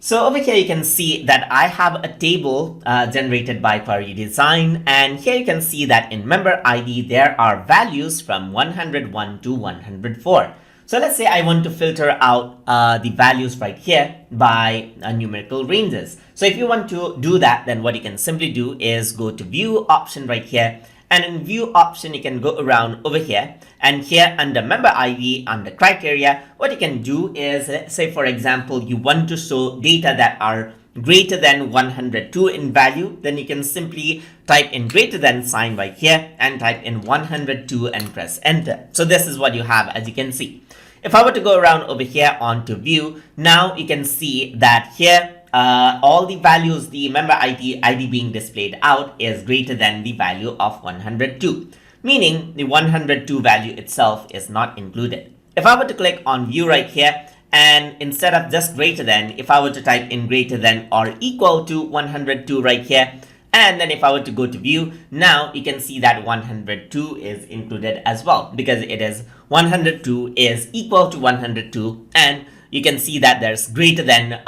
So over here you can see that I have a table generated by query design, and here you can see that in member ID there are values from 101 to 104. So let's say I want to filter out the values right here by numerical ranges. So if you want to do that, then what you can simply do is go to view option right here, and in view option you can go around over here, and here under member ID under criteria, what you can do is, let's say for example you want to show data that are greater than 102 in value, then you can simply type in greater than sign right here and type in 102 and press enter. So this is what you have, as you can see. If I were to go around over here onto view, now you can see that here all the values, the member ID being displayed out is greater than the value of 102, meaning the 102 value itself is not included. If I were to click on view right here, and instead of just greater than, if I were to type in greater than or equal to 102 right here, and then if I were to go to view, now you can see that 102 is included as well, because it is 102 is equal to 102, and you can see that there's greater than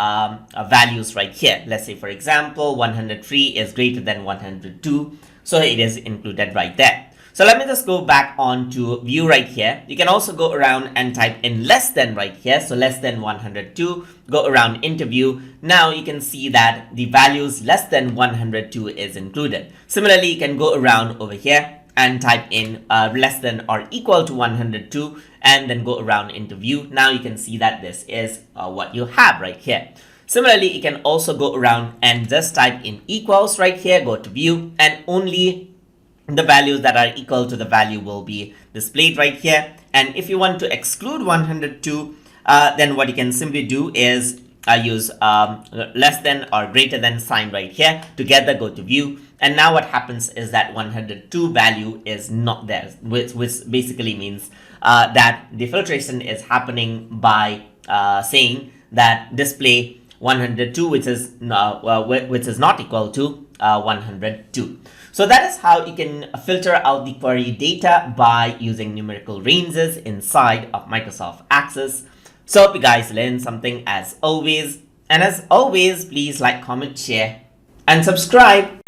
values right here. Let's say for example 103 is greater than 102, so it is included right there. So let me just go back on to view right here. You can also go around and type in less than right here, so less than 102, go around into view. Now you can see that the values less than 102 is included. Similarly, you can go around over here and type in less than or equal to 102, and then go around into view. Now you can see that this is what you have right here. Similarly, you can also go around and just type in equals right here, go to view, and only the values that are equal to the value will be displayed right here. And if you want to exclude 102, then what you can simply do is use less than or greater than sign right here. Together go to view, and now what happens is that 102 value is not there, which basically means that the filtration is happening by saying that display 102, which is not equal to 102. So that is how you can filter out the query data by using numerical ranges inside of Microsoft Access. So hope you guys learned something as always. And as always, please like, comment, share, and subscribe.